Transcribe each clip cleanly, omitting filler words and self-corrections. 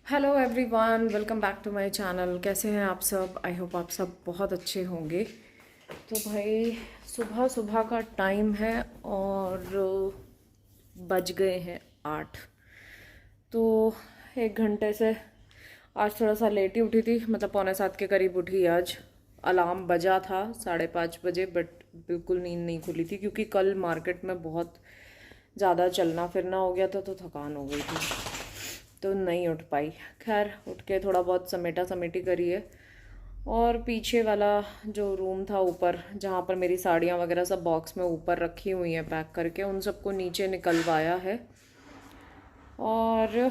Hello everyone, welcome back to my channel. कैसे हैं आप सब? आई होप आप सब बहुत अच्छे होंगे। तो भाई सुबह सुबह का टाइम है और बज गए हैं 8। तो 1 घंटे से आज थोड़ा सा लेट ही उठी थी, मतलब 6:45 के करीब उठी आज। अलार्म बजा था 5:30 बजे, बट बिल्कुल नींद नहीं खुली थी क्योंकि कल मार्केट में बहुत ज़्यादा चलना फिरना हो गया था, तो थकान हो गई थी, तो नहीं उठ पाई। खैर उठ के थोड़ा बहुत समेटा समेटी करी है, और पीछे वाला जो रूम था ऊपर, जहाँ पर मेरी साड़ियाँ वगैरह सब बॉक्स में ऊपर रखी हुई हैं पैक करके, उन सबको नीचे निकलवाया है। और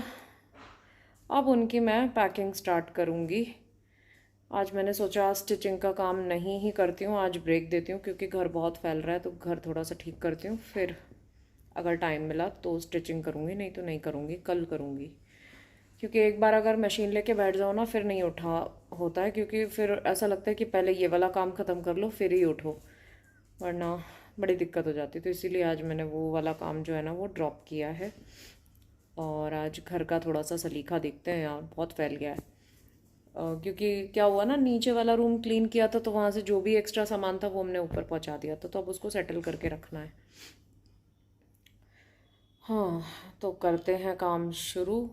अब उनकी मैं पैकिंग स्टार्ट करूँगी। आज मैंने सोचा आज स्टिचिंग का काम नहीं ही करती हूँ, आज ब्रेक देती हूँ क्योंकि घर बहुत फैल रहा है, तो घर थोड़ा सा ठीक करती हूँ, फिर अगर टाइम मिला तो स्टिचिंग करूँगी, नहीं तो नहीं करूँगी, कल करूँगी। क्योंकि एक बार अगर मशीन लेके बैठ जाओ ना, फिर नहीं उठा होता है, क्योंकि फिर ऐसा लगता है कि पहले ये वाला काम ख़त्म कर लो फिर ही उठो, वरना बड़ी दिक्कत हो जाती है। तो इसीलिए आज मैंने वो वाला काम जो है ना वो ड्रॉप किया है, और आज घर का थोड़ा सा सलीका देखते हैं यार, बहुत फैल गया है। क्योंकि क्या हुआ ना, नीचे वाला रूम क्लीन किया था तो वहाँ से जो भी एक्स्ट्रा सामान था वो हमने ऊपर पहुँचा दिया था, तो अब उसको सेटल करके रखना है। हाँ, तो करते हैं काम शुरू।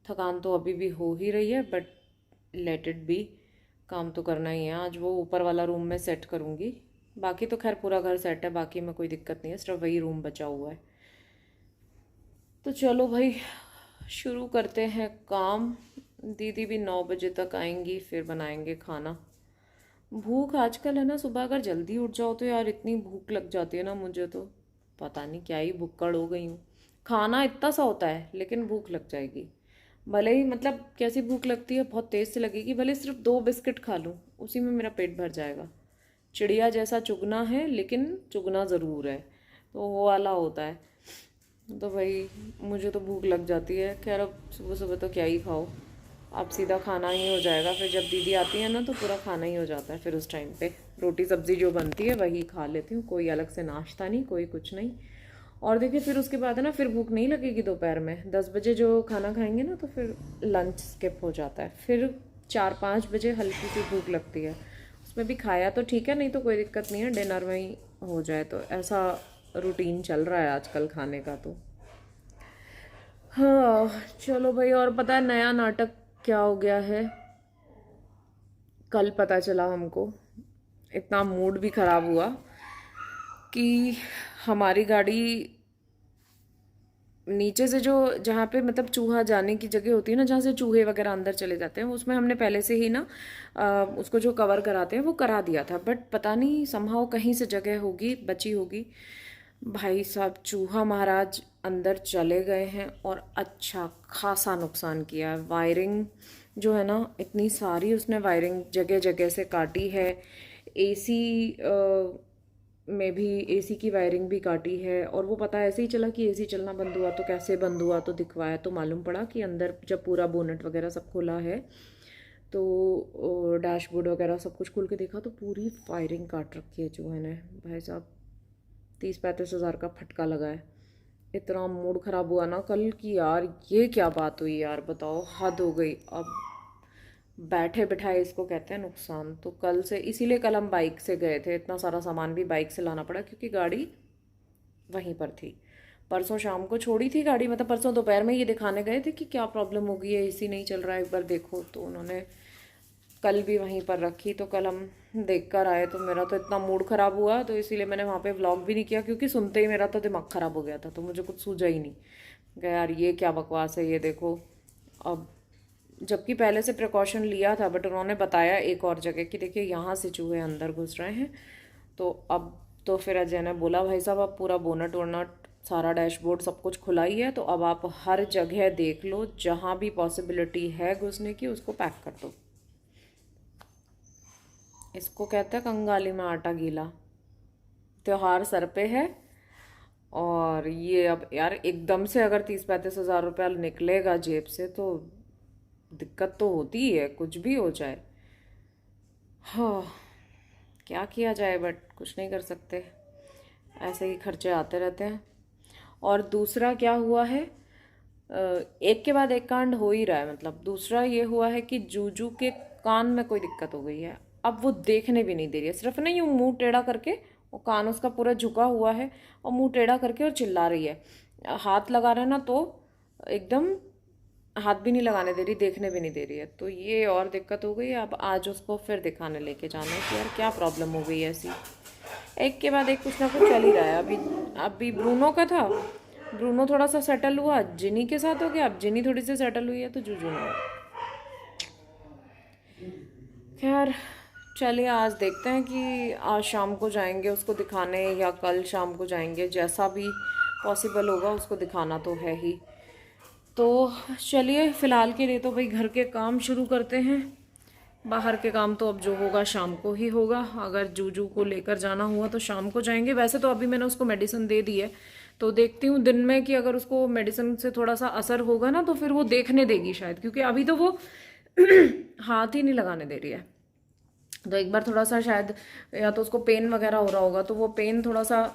थकान तो अभी भी हो ही रही है, बट लेट इट बी, काम तो करना ही है। आज वो ऊपर वाला रूम में सेट करूँगी, बाकी तो खैर पूरा घर सेट है, बाकी में कोई दिक्कत नहीं है, सिर्फ वही रूम बचा हुआ है। तो चलो भाई शुरू करते हैं काम। दीदी भी 9 बजे तक आएंगी, फिर बनाएंगे खाना। भूख आजकल है ना, सुबह अगर जल्दी उठ जाओ तो यार इतनी भूख लग जाती है ना मुझे, तो पता नहीं क्या ही भुक्कड़ हो गई हूँ। खाना इतना सा होता है लेकिन भूख लग जाएगी। भले ही मतलब कैसी भूख लगती है, बहुत तेज़ से लगेगी, भले सिर्फ 2 बिस्किट खा लूँ उसी में मेरा पेट भर जाएगा। चिड़िया जैसा चुगना है लेकिन चुगना ज़रूर है, तो वो वाला होता है। तो भाई मुझे तो भूख लग जाती है। खैर अब सुबह सुबह तो क्या ही खाओ, अब सीधा खाना ही हो जाएगा। फिर जब दीदी आती है ना तो पूरा खाना ही हो जाता है, फिर उस टाइम पे रोटी सब्ज़ी जो बनती है वही खा लेती हूँ, कोई अलग से नाश्ता नहीं, कोई कुछ नहीं। और देखिए फिर उसके बाद है ना, फिर भूख नहीं लगेगी दोपहर में। 10 बजे जो खाना खाएंगे ना तो फिर लंच स्किप हो जाता है, फिर 4-5 बजे हल्की सी भूख लगती है। उसमें भी खाया तो ठीक है, नहीं तो कोई दिक्कत नहीं है, डिनर में ही हो जाए, तो ऐसा रूटीन चल रहा है आजकल खाने का। तो हाँ चलो भाई, और पता है नया नाटक क्या हो गया है? कल पता चला हमको, इतना मूड भी खराब हुआ कि हमारी गाड़ी नीचे से, जो जहाँ पे मतलब चूहा जाने की जगह होती है ना, जहाँ से चूहे वगैरह अंदर चले जाते हैं, उसमें हमने पहले से ही ना उसको जो कवर कराते हैं वो करा दिया था, बट पता नहीं समहाउ कहीं से जगह होगी बची होगी। भाई साहब चूहा महाराज अंदर चले गए हैं और अच्छा खासा नुकसान किया है। वायरिंग जो है ना, इतनी सारी उसने वायरिंग जगह जगह से काटी है। एसी में भी एसी की वायरिंग भी काटी है, और वो पता ऐसे ही चला कि एसी चलना बंद हुआ, तो कैसे बंद हुआ, तो दिखवाया तो मालूम पड़ा कि अंदर जब पूरा बोनट वगैरह सब खुला है तो डैशबोर्ड वगैरह सब कुछ खोल के देखा तो पूरी वायरिंग काट रखी है चूहे ने। भाई साहब 30-35 हज़ार का फटका लगा है। इतना मूड ख़राब हुआ ना कल कि यार ये क्या बात हुई यार, बताओ, हद हो गई। अब बैठे बिठाए इसको कहते हैं नुकसान। तो कल से, इसीलिए कल हम बाइक से गए थे, इतना सारा सामान भी बाइक से लाना पड़ा क्योंकि गाड़ी वहीं पर थी। परसों शाम को छोड़ी थी गाड़ी, मतलब परसों दोपहर में ये दिखाने गए थे कि क्या प्रॉब्लम हो गई है, एसी नहीं चल रहा है, एक बार देखो। तो उन्होंने कल भी वहीं पर रखी, तो कल हम देख कर आए। तो मेरा तो इतना मूड ख़राब हुआ, तो इसीलिए मैंने वहाँ पे व्लॉग भी नहीं किया, क्योंकि सुनते ही मेरा तो दिमाग ख़राब हो गया था, तो मुझे कुछ सूझा ही नहीं। कहा यार ये क्या बकवास है, ये देखो। अब जबकि पहले से प्रिकॉशन लिया था, बट उन्होंने बताया एक और जगह कि देखिए यहाँ से चूहे अंदर घुस रहे हैं। तो अब तो फिर अजय ने बोला भाई साहब अब पूरा बोनट वोनट सारा डैशबोर्ड सब कुछ खुला ही है, तो अब आप हर जगह देख लो, जहाँ भी पॉसिबिलिटी है घुसने की उसको पैक कर दो। इसको कहते हैं कंगाली में आटा गीला। त्योहार सर पे है, और ये अब यार एकदम से अगर 30-35 हज़ार रुपया निकलेगा जेब से तो दिक्कत तो होती ही है, कुछ भी हो जाए। हाँ, क्या किया जाए, बट कुछ नहीं कर सकते, ऐसे ही खर्चे आते रहते हैं। और दूसरा क्या हुआ है, एक के बाद एक कांड हो ही रहा है। मतलब दूसरा ये हुआ है कि जूजू के कान में कोई दिक्कत हो गई है, अब वो देखने भी नहीं दे रही है, सिर्फ ना यूँ मुंह टेढ़ा करके, वो कान उसका पूरा झुका हुआ है और मुंह टेढ़ा करके और चिल्ला रही है। हाथ लगा रहे ना तो एकदम हाथ भी नहीं लगाने दे रही, देखने भी नहीं दे रही है। तो ये और दिक्कत हो गई है। अब आज उसको फिर दिखाने लेके जाना है कि यार क्या प्रॉब्लम हो गई है ऐसी। एक के बाद एक कुछ ना कुछ चल ही रहा है। अभी ब्रूनो का था, ब्रूनो थोड़ा सा सेटल हुआ, जिनी के साथ हो गया, अब जिनी थोड़ी सी सेटल हुई है तो जूजू ना। खैर चलिए आज देखते हैं कि आज शाम को जाएंगे उसको दिखाने या कल शाम को जाएंगे, जैसा भी पॉसिबल होगा उसको दिखाना तो है ही। तो चलिए फ़िलहाल के लिए तो भाई घर के काम शुरू करते हैं। बाहर के काम तो अब जो होगा शाम को ही होगा। अगर जूजू को लेकर जाना हुआ तो शाम को जाएंगे। वैसे तो अभी मैंने उसको मेडिसिन दे दी है, तो देखती हूँ दिन में कि अगर उसको मेडिसिन से थोड़ा सा असर होगा ना तो फिर वो देखने देगी शायद, क्योंकि अभी तो वो हाथ ही नहीं लगाने दे रही है। तो एक बार थोड़ा सा शायद या तो उसको पेन वगैरह हो रहा होगा, तो वो पेन थोड़ा सा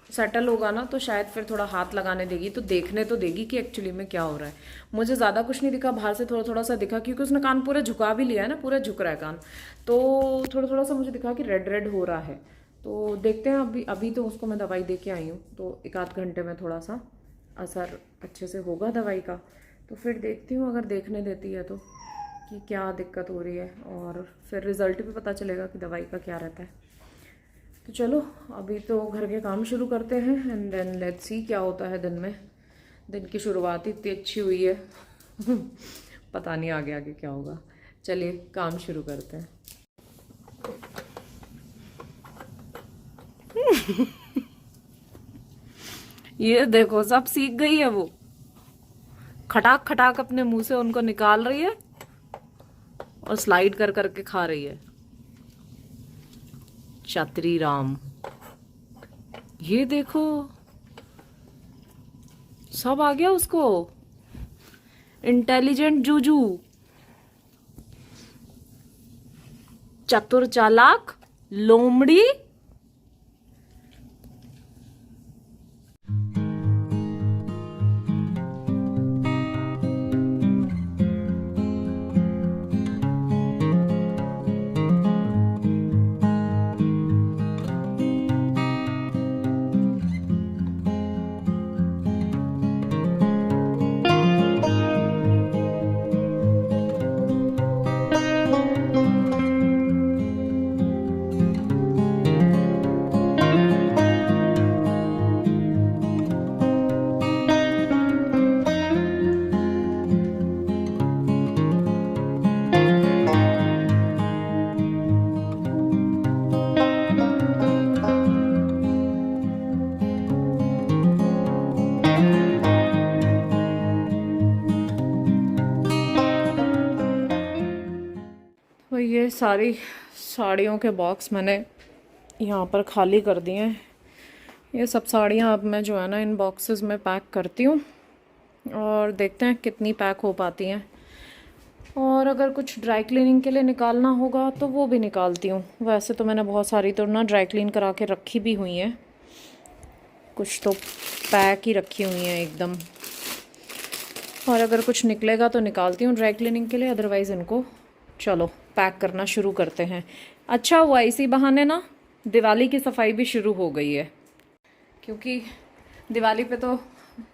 सेटल होगा ना तो शायद फिर थोड़ा हाथ लगाने देगी, तो देखने तो देगी कि एक्चुअली में क्या हो रहा है। मुझे ज़्यादा कुछ नहीं दिखा, बाहर से थोड़ा थोड़ा सा दिखा, क्योंकि उसने कान पूरा झुका भी लिया है ना, पूरा झुक रहा है कान, तो थोड़ा थोड़ा सा मुझे दिखा कि रेड रेड हो रहा है। तो देखते हैं। अभी तो उसको मैं दवाई दे के आई हूँ, तो एक आध घंटे में थोड़ा सा असर अच्छे से होगा दवाई का, तो फिर देखती हूँ अगर देखने देती है तो कि क्या दिक्कत हो रही है, और फिर रिज़ल्ट भी पता चलेगा कि दवाई का क्या रहता है। तो चलो अभी तो घर के काम शुरू करते हैं एंड देन लेट्स सी क्या होता है दिन में। दिन की शुरुआत ही इतनी अच्छी हुई है पता नहीं आगे आगे क्या होगा। चलिए काम शुरू करते हैं। ये देखो सब सीख गई है, वो खटाक खटाक अपने मुंह से उनको निकाल रही है और स्लाइड कर करके खा रही है। चतरी राम, ये देखो सब आ गया उसको। इंटेलिजेंट जूजू, चतुर चालाक लोमड़ी। तो ये सारी साड़ियों के बॉक्स मैंने यहाँ पर खाली कर दिए हैं। ये सब साड़ियाँ अब मैं जो है ना इन बॉक्सेस में पैक करती हूँ और देखते हैं कितनी पैक हो पाती हैं, और अगर कुछ ड्राई क्लीनिंग के लिए निकालना होगा तो वो भी निकालती हूँ। वैसे तो मैंने बहुत सारी तो ना ड्राई क्लीन करा के रखी भी हुई हैं, कुछ तो पैक ही रखी हुई हैं एकदम, और अगर कुछ निकलेगा तो निकालती हूँ ड्राई क्लीनिंग के लिए, अदरवाइज़ इनको चलो पैक करना शुरू करते हैं। अच्छा हुआ इसी बहाने ना दिवाली की सफाई भी शुरू हो गई है, क्योंकि दिवाली पे तो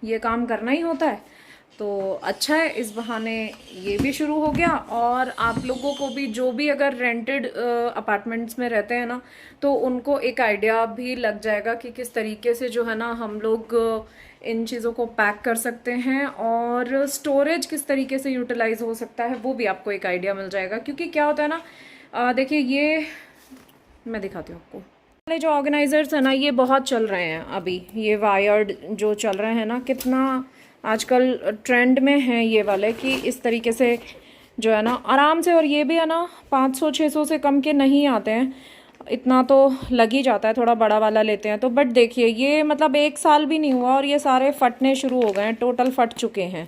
ये काम करना ही होता है, तो अच्छा है इस बहाने ये भी शुरू हो गया। और आप लोगों को भी जो भी अगर रेंटेड अपार्टमेंट्स में रहते हैं ना, तो उनको एक आइडिया भी लग जाएगा कि किस तरीके से जो है ना हम लोग इन चीज़ों को पैक कर सकते हैं, और स्टोरेज किस तरीके से यूटिलाइज हो सकता है वो भी आपको एक आइडिया मिल जाएगा। क्योंकि क्या होता है ना, देखिए ये मैं दिखाती हूँ आपको, जो ऑर्गेनाइजर्स है ना ये बहुत चल रहे हैं अभी, ये वायर्ड जो चल रहे हैं ना, कितना आजकल ट्रेंड में है ये वाले, कि इस तरीके से जो है ना आराम से, और ये भी है ना 500-600 से कम के नहीं आते हैं, इतना तो लग ही जाता है, थोड़ा बड़ा वाला लेते हैं तो। बट देखिए ये मतलब 1 साल भी नहीं हुआ और ये सारे फटने शुरू हो गए हैं, टोटल फट चुके हैं,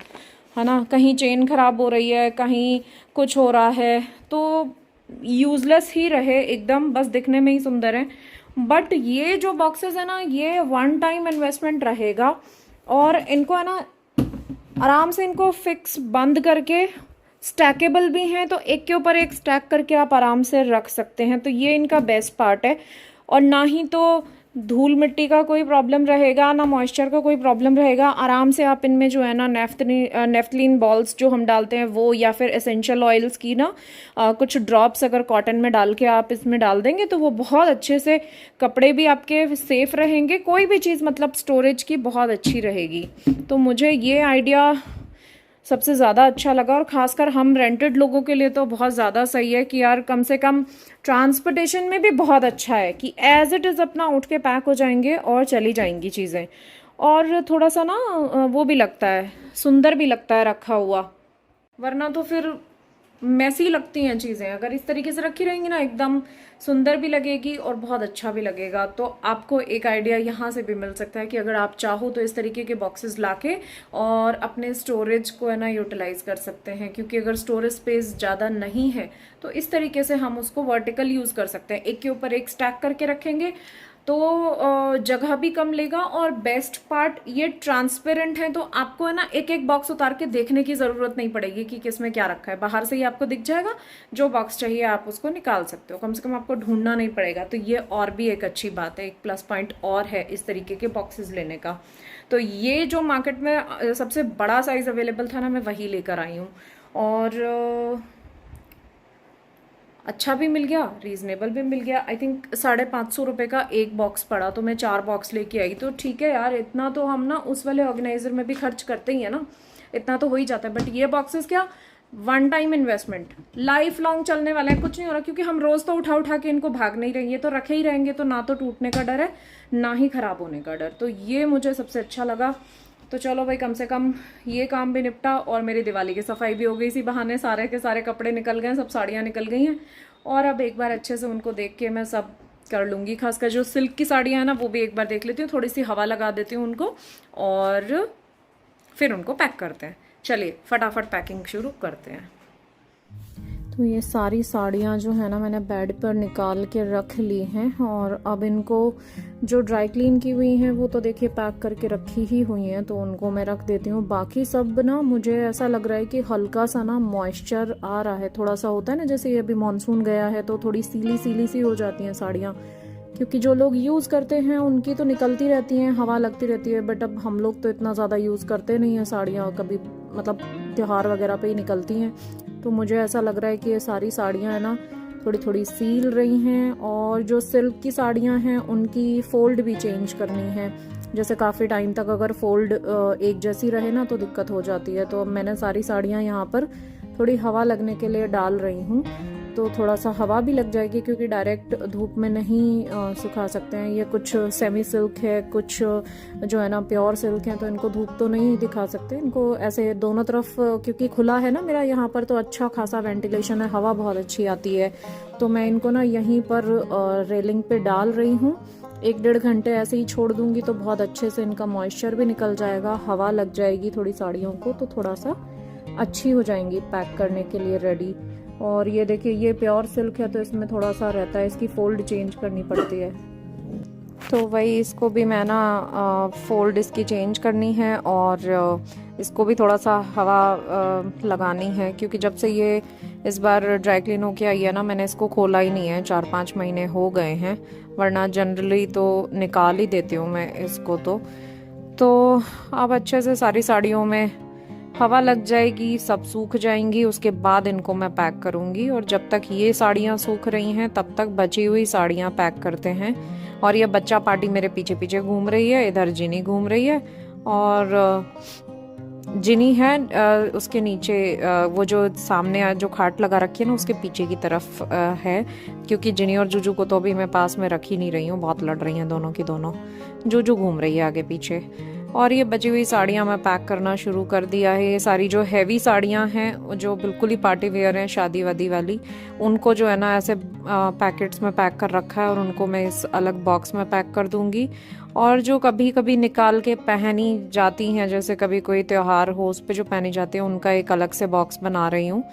है ना। कहीं चेन ख़राब हो रही है, कहीं कुछ हो रहा है, तो यूज़लेस ही रहे एकदम, बस दिखने में ही सुंदर है। बट ये जो बॉक्सेस है ना ये 1 टाइम इन्वेस्टमेंट रहेगा, और इनको है ना आराम से इनको फिक्स बंद करके, स्टैकेबल भी हैं तो एक के ऊपर एक स्टैक करके आप आराम से रख सकते हैं। तो ये इनका बेस्ट पार्ट है। और ना ही तो धूल मिट्टी का कोई प्रॉब्लम रहेगा, ना मॉइस्चर का कोई प्रॉब्लम रहेगा। आराम से आप इनमें जो है ना नेफ्थलीन बॉल्स जो हम डालते हैं वो, या फिर एसेंशियल ऑयल्स की ना कुछ ड्रॉप्स अगर कॉटन में डाल के आप इसमें डाल देंगे तो वो बहुत अच्छे से, कपड़े भी आपके सेफ रहेंगे, कोई भी चीज़ मतलब स्टोरेज की बहुत अच्छी रहेगी। तो मुझे ये आइडिया सबसे ज़्यादा अच्छा लगा। और ख़ासकर हम रेंटेड लोगों के लिए तो बहुत ज़्यादा सही है कि यार कम से कम ट्रांसपोर्टेशन में भी बहुत अच्छा है कि एज़ इट इज़ अपना उठ के पैक हो जाएंगे और चली जाएंगी चीज़ें। और थोड़ा सा ना वो भी लगता है, सुंदर भी लगता है रखा हुआ, वरना तो फिर मैसी लगती हैं चीज़ें। अगर इस तरीके से रखी रहेंगी ना, एकदम सुंदर भी लगेगी और बहुत अच्छा भी लगेगा। तो आपको एक आइडिया यहाँ से भी मिल सकता है कि अगर आप चाहो तो इस तरीके के बॉक्सेस लाके और अपने स्टोरेज को है ना यूटिलाइज कर सकते हैं। क्योंकि अगर स्टोरेज स्पेस ज़्यादा नहीं है तो इस तरीके से हम उसको वर्टिकल यूज़ कर सकते हैं। एक के ऊपर एक स्टैक करके रखेंगे तो जगह भी कम लेगा। और बेस्ट पार्ट, ये ट्रांसपेरेंट है तो आपको है ना एक एक बॉक्स उतार के देखने की ज़रूरत नहीं पड़ेगी कि किसमें क्या रखा है। बाहर से ही आपको दिख जाएगा, जो बॉक्स चाहिए आप उसको निकाल सकते हो, कम से कम आपको ढूंढना नहीं पड़ेगा। तो ये और भी एक अच्छी बात है, एक प्लस पॉइंट और है इस तरीके के बॉक्सेस लेने का। तो ये जो मार्केट में सबसे बड़ा साइज़ अवेलेबल था ना, मैं वही लेकर आई हूँ। और अच्छा भी मिल गया, रीज़नेबल भी मिल गया। आई थिंक 550 रुपये का एक बॉक्स पड़ा, तो मैं 4 बॉक्स लेके आई। तो ठीक है यार, इतना तो हम ना उस वाले ऑर्गेनाइजर में भी खर्च करते ही है ना, इतना तो हो ही जाता है। बट ये बॉक्सेस क्या, one time investment, life long चलने वाला है, कुछ नहीं हो रहा। क्योंकि हम रोज़ तो उठा उठा के इनको भाग नहीं रहेंगे, तो रखे ही रहेंगे, तो ना तो टूटने का डर है ना ही ख़राब होने का डर। तो ये मुझे सबसे अच्छा लगा। तो चलो भाई, कम से कम ये काम भी निपटा और मेरी दिवाली की सफाई भी हो गई। इसी बहाने सारे के सारे कपड़े निकल गए, सब साड़ियाँ निकल गई हैं। और अब एक बार अच्छे से उनको देख के मैं सब कर लूँगी। खासकर जो सिल्क की साड़ियाँ हैं ना, वो भी एक बार देख लेती हूँ, थोड़ी सी हवा लगा देती हूँ उनको और फिर उनको पैक करते हैं। चलिए फटाफट पैकिंग शुरू करते हैं। तो ये सारी साड़ियाँ जो है ना, मैंने बेड पर निकाल के रख ली हैं। और अब इनको जो ड्राई क्लीन की हुई हैं वो तो देखिए पैक करके रखी ही हुई हैं, तो उनको मैं रख देती हूँ। बाकी सब ना मुझे ऐसा लग रहा है कि हल्का सा ना मॉइस्चर आ रहा है, थोड़ा सा होता है ना, जैसे ये अभी मानसून गया है तो थोड़ी सीली सीली सी हो जाती हैं साड़ियाँ। क्योंकि जो लोग यूज़ करते हैं उनकी तो निकलती रहती हैं, हवा लगती रहती है। बट अब हम लोग तो इतना ज़्यादा यूज़ करते नहीं हैं साड़ियाँ, कभी मतलब त्योहार वगैरह पे ही निकलती हैं। तो मुझे ऐसा लग रहा है कि ये सारी साड़ियाँ है ना थोड़ी थोड़ी सील रही हैं। और जो सिल्क की साड़ियाँ हैं उनकी फ़ोल्ड भी चेंज करनी है। जैसे काफ़ी टाइम तक अगर फ़ोल्ड एक जैसी रहे ना तो दिक्कत हो जाती है। तो अब मैंने सारी साड़ियाँ यहाँ पर थोड़ी हवा लगने के लिए डाल रही हूँ, तो थोड़ा सा हवा भी लग जाएगी। क्योंकि डायरेक्ट धूप में नहीं सुखा सकते हैं। ये कुछ सेमी सिल्क है, कुछ जो है ना प्योर सिल्क है, तो इनको धूप तो नहीं दिखा सकते। इनको ऐसे दोनों तरफ, क्योंकि खुला है ना मेरा यहाँ पर, तो अच्छा खासा वेंटिलेशन है, हवा बहुत अच्छी आती है। तो मैं इनको ना यहीं पर रेलिंग पे डाल रही हूँ। 1-1.5 घंटे ऐसे ही छोड़ दूंगी तो बहुत अच्छे से इनका मॉइस्चर भी निकल जाएगा, हवा लग जाएगी थोड़ी साड़ियों को, तो थोड़ा सा अच्छी हो जाएंगी पैक करने के लिए रेडी। और ये देखिए, ये प्योर सिल्क है तो इसमें थोड़ा सा रहता है, इसकी फ़ोल्ड चेंज करनी पड़ती है। तो वही इसको भी मैं ना फ़ोल्ड इसकी चेंज करनी है और इसको भी थोड़ा सा हवा लगानी है। क्योंकि जब से ये इस बार ड्राई क्लीन होके आई है ना, मैंने इसको खोला ही नहीं है, 4-5 महीने हो गए हैं। वरना जनरली तो निकाल ही देती हूँ मैं इसको। तो अब अच्छे से सारी साड़ियों में हवा लग जाएगी, सब सूख जाएंगी, उसके बाद इनको मैं पैक करूँगी। और जब तक ये साड़ियाँ सूख रही हैं तब तक बची हुई साड़ियाँ पैक करते हैं। और ये बच्चा पार्टी मेरे पीछे पीछे घूम रही है, इधर जिनी घूम रही है। और जिनी है उसके नीचे, वो जो सामने जो खाट लगा रखी है ना उसके पीछे की तरफ है। क्योंकि जिनी और जुजू को तो अभी मैं पास में रख ही नहीं रही हूँ, बहुत लड़ रही हैं दोनों की दोनों। जुजू घूम रही है आगे पीछे। और ये बची हुई साड़ियाँ मैं पैक करना शुरू कर दिया है। ये सारी जो हैवी साड़ियाँ हैं, जो बिल्कुल ही पार्टी वेयर हैं, शादी वादी वाली, उनको जो है ना ऐसे पैकेट्स में पैक कर रखा है और उनको मैं इस अलग बॉक्स में पैक कर दूंगी। और जो कभी कभी निकाल के पहनी जाती हैं, जैसे कभी कोई त्योहार हो उस पे जो पहनी जाती है, उनका एक अलग से बॉक्स बना रही हूँ।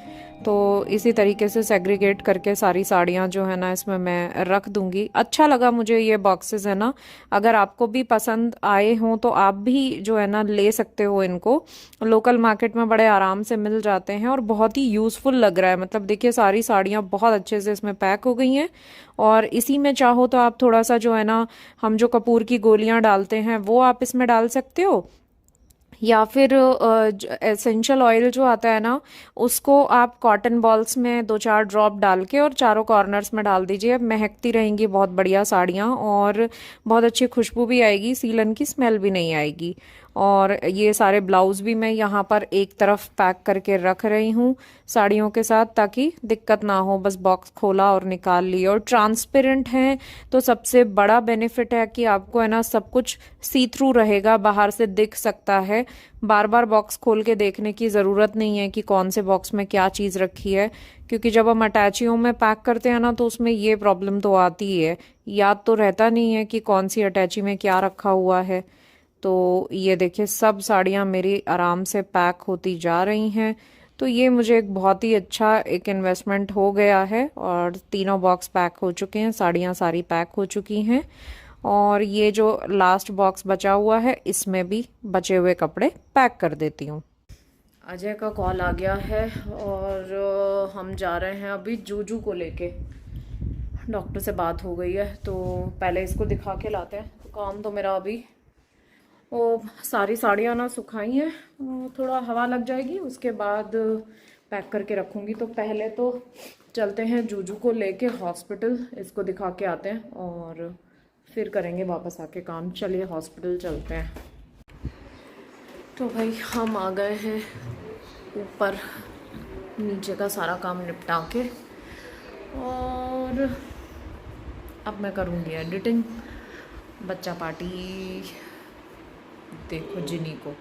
तो इसी तरीके से सेग्रीगेट करके सारी साड़ियाँ जो है ना इसमें मैं रख दूंगी। अच्छा लगा मुझे ये बॉक्सेस है ना, अगर आपको भी पसंद आए हों तो आप भी जो है ना ले सकते हो इनको। लोकल मार्केट में बड़े आराम से मिल जाते हैं और बहुत ही यूज़फुल लग रहा है। मतलब देखिए सारी साड़ियाँ बहुत अच्छे से इसमें पैक हो गई हैं। और इसी में चाहो तो आप थोड़ा सा जो है ना, हम जो कपूर की गोलियां डालते हैं वो आप इसमें डाल सकते हो, या फिर एसेंशियल ऑयल जो आता है ना, उसको आप कॉटन बॉल्स में 2-4 ड्रॉप डाल के और चारों कॉर्नर्स में डाल दीजिए। महकती रहेंगी बहुत बढ़िया साड़ियाँ, और बहुत अच्छी खुशबू भी आएगी, सीलन की स्मेल भी नहीं आएगी। और ये सारे ब्लाउज भी मैं यहाँ पर एक तरफ पैक करके रख रही हूँ साड़ियों के साथ, ताकि दिक्कत ना हो। बस बॉक्स खोला और निकाल लिया। और ट्रांसपेरेंट हैं तो सबसे बड़ा बेनिफिट है कि आपको है ना सब कुछ सी थ्रू रहेगा, बाहर से दिख सकता है। बार बार बॉक्स खोल के देखने की ज़रूरत नहीं है कि कौन से बॉक्स में क्या चीज़ रखी है, क्योंकि जब हम अटैचियों में पैक करते हैं ना तो उसमें ये प्रॉब्लम तो आती ही है, याद तो रहता नहीं है कि कौन सी अटैची में क्या रखा हुआ है। तो ये देखिए सब साड़ियाँ मेरी आराम से पैक होती जा रही हैं। तो ये मुझे एक बहुत ही अच्छा एक इन्वेस्टमेंट हो गया है, और तीनों बॉक्स पैक हो चुके हैं, साड़ियाँ सारी पैक हो चुकी हैं। और ये जो लास्ट बॉक्स बचा हुआ है इसमें भी बचे हुए कपड़े पैक कर देती हूँ। अजय का कॉल आ गया है और हम जा रहे हैं अभी जूजू को लेके। डॉक्टर से बात हो गई है तो पहले इसको दिखा के लाते हैं। तो काम तो मेरा अभी वो सारी साड़ियाँ ना सुखाई हैं, थोड़ा हवा लग जाएगी उसके बाद पैक करके रखूँगी। तो पहले तो चलते हैं जूजू को लेके हॉस्पिटल, इसको दिखा के आते हैं और फिर करेंगे वापस आके काम। चलिए हॉस्पिटल चलते हैं। तो भाई हम आ गए हैं ऊपर, नीचे का सारा काम निपटा के, और अब मैं करूँगी एडिटिंग। बच्चा पार्टी देखो जिनी को,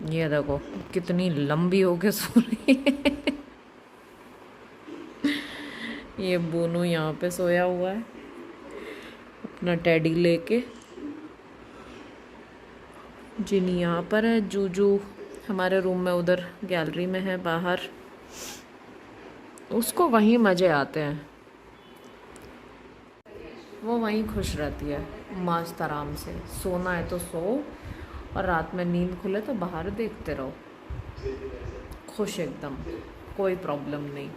ये देखो कितनी लंबी होके सो रही है। ये बोनू यहाँ पे सोया हुआ है अपना टेडी लेके। जिनी यहाँ पर है, जूजू हमारे रूम में उधर गैलरी में है बाहर। उसको वहीं मज़े आते हैं, वो वहीं खुश रहती है मस्त आराम से। सोना है तो सो, और रात में नींद खुले तो बाहर देखते रहो, खुश एकदम, कोई प्रॉब्लम नहीं।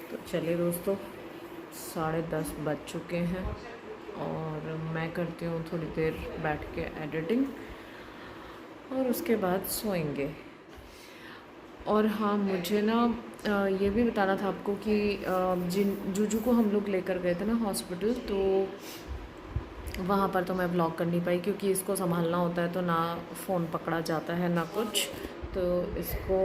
तो चलिए दोस्तों 10:30 बज चुके हैं और मैं करती हूँ थोड़ी देर बैठ के एडिटिंग, और उसके बाद सोएंगे। और हाँ मुझे ना ये भी बताना था आपको कि जूजू को हम लोग लेकर गए थे ना हॉस्पिटल, तो वहाँ पर तो मैं व्लॉग कर नहीं पाई क्योंकि इसको संभालना होता है तो ना फ़ोन पकड़ा जाता है ना कुछ, तो इसको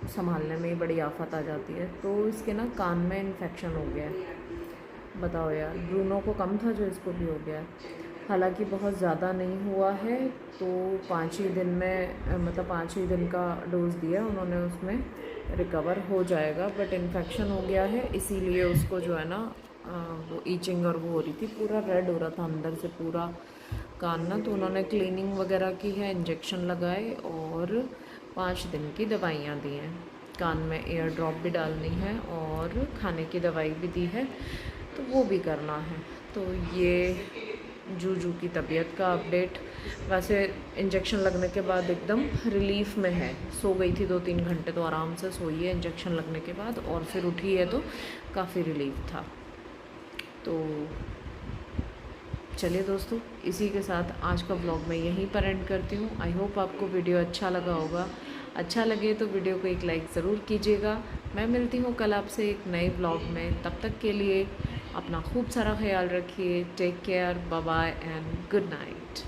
संभालने में ही बड़ी आफत आ जाती है। तो इसके ना कान में इन्फेक्शन हो गया है। बताओ यार, ब्रूनो को कम था जो इसको भी हो गया है। हालांकि बहुत ज़्यादा नहीं हुआ है, तो 5 ही दिन में मतलब 5 ही दिन का डोज दिया उन्होंने, उसमें रिकवर हो जाएगा। बट इन्फेक्शन हो गया है इसीलिए उसको जो है ना वो ईचिंग और वो हो रही थी, पूरा रेड हो रहा था अंदर से पूरा कान ना। तो उन्होंने क्लीनिंग वगैरह की है, इंजेक्शन लगाए और 5 दिन की दवाइयाँ दी हैं। कान में एयर ड्रॉप भी डालनी है और खाने की दवाई भी दी है, तो वो भी करना है। तो ये जूजू की तबीयत का अपडेट। वैसे इंजेक्शन लगने के बाद एकदम रिलीफ में है, सो गई थी 2-3 घंटे तो आराम से सोई है इंजेक्शन लगने के बाद, और फिर उठी है तो काफ़ी रिलीफ था। तो चलिए दोस्तों, इसी के साथ आज का व्लॉग मैं यहीं पर एंड करती हूँ। आई होप आपको वीडियो अच्छा लगा होगा। अच्छा लगे तो वीडियो को एक लाइक ज़रूर कीजिएगा। मैं मिलती हूँ कल आपसे एक नए व्लॉग में, तब तक के लिए अपना खूब सारा ख्याल रखिए। Take care, bye bye and good night.